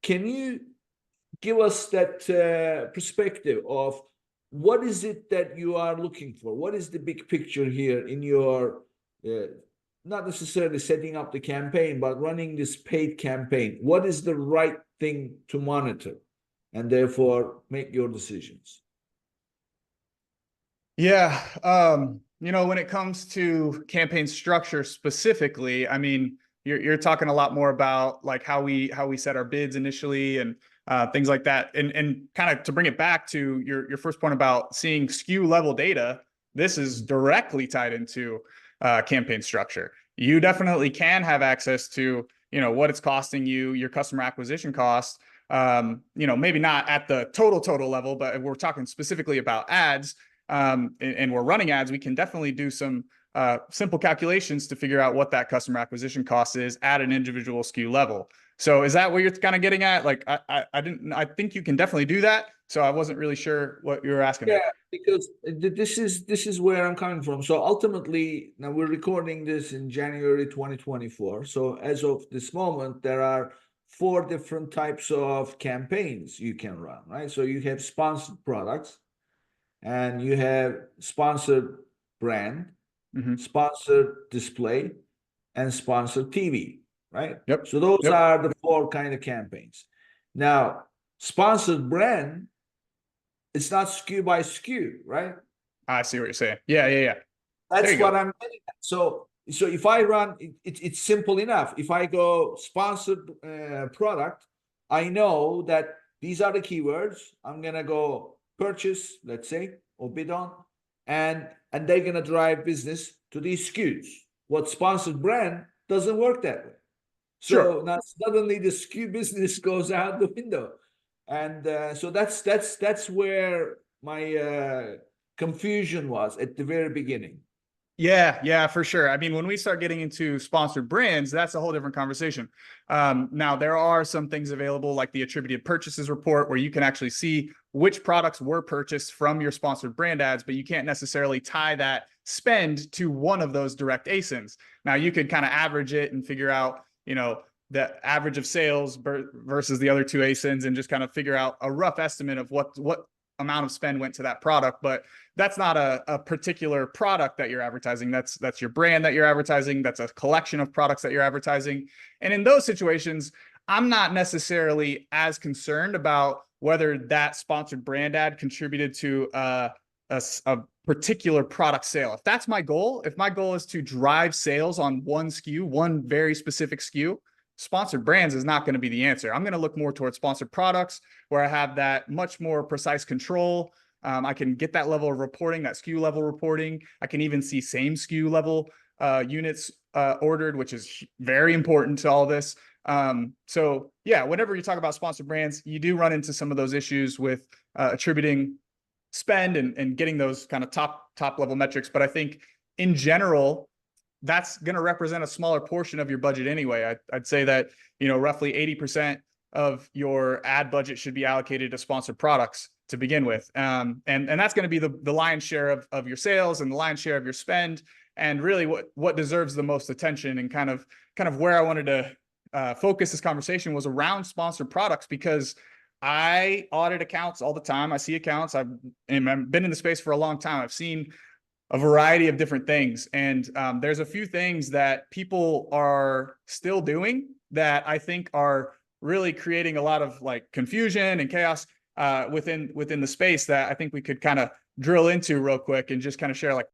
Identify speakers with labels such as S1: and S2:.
S1: Can you give us that perspective of what is it that you are looking for? What is the big picture here in your not necessarily setting up the campaign, but running this paid campaign? What is the right thing to monitor and therefore make your decisions?
S2: Yeah. When it comes to campaign structure specifically, I mean, you're talking a lot more about like how we set our bids initially and things like that. And kind of to bring it back to your first point about seeing SKU level data, this is directly tied into campaign structure. You definitely can have access to, what it's costing you, your customer acquisition cost. Maybe not at the total level, but we're talking specifically about ads. And we're running ads, we can definitely do some simple calculations to figure out what that customer acquisition cost is at an individual SKU level. So is that what you're kind of getting at? Like, I think you can definitely do that. So I wasn't really sure what you were asking.
S1: Yeah, because this is where I'm coming from. So ultimately, now we're recording this in January 2024. So as of this moment, there are 4 different types of campaigns you can run, right? So you have sponsored products, and you have sponsored brand, sponsored display, and sponsored TV, right?
S2: Yep.
S1: So those
S2: Yep.
S1: are the 4 kind of campaigns. Now, sponsored brand, it's not SKU by SKU, right?
S2: I see what you're saying. Yeah.
S1: That's what I'm getting at. So if I run, it's simple enough. If I go sponsored product, I know that these are the keywords. I'm gonna go purchase, let's say, or bid on, and they're gonna drive business to these SKUs. What sponsored brand doesn't work that way. So now suddenly the SKU business goes out the window, and so that's where my confusion was at the very beginning.
S2: Yeah, for sure. I mean, when we start getting into sponsored brands, that's a whole different conversation. Now, there are some things available like the attributed purchases report where you can actually see which products were purchased from your sponsored brand ads, but you can't necessarily tie that spend to one of those direct ASINs. Now, you could kind of average it and figure out, the average of sales versus the other 2 ASINs and just kind of figure out a rough estimate of what amount of spend went to that product. But that's not a particular product that you're advertising. That's your brand that you're advertising. That's a collection of products that you're advertising. And in those situations, I'm not necessarily as concerned about whether that sponsored brand ad contributed to a particular product sale. If that's my goal, if my goal is to drive sales on one SKU, one very specific SKU, sponsored brands is not going to be the answer. I'm going to look more towards sponsored products where I have that much more precise control. I can get that level of reporting, that SKU level reporting. I can even see same SKU level units ordered, which is very important to all this. So yeah, whenever you talk about sponsored brands, you do run into some of those issues with attributing spend and getting those kind of top level metrics. But I think in general, that's going to represent a smaller portion of your budget anyway. I'd say that, roughly 80% of your ad budget should be allocated to sponsored products to begin with. And that's going to be the lion's share of your sales and the lion's share of your spend, and really what deserves the most attention. And kind of where I wanted to focus this conversation was around sponsored products, because I audit accounts all the time. I see accounts. I've been in the space for a long time. I've seen a variety of different things. And there's a few things that people are still doing that I think are really creating a lot of like confusion and chaos within the space that I think we could kind of drill into real quick and just kind of share like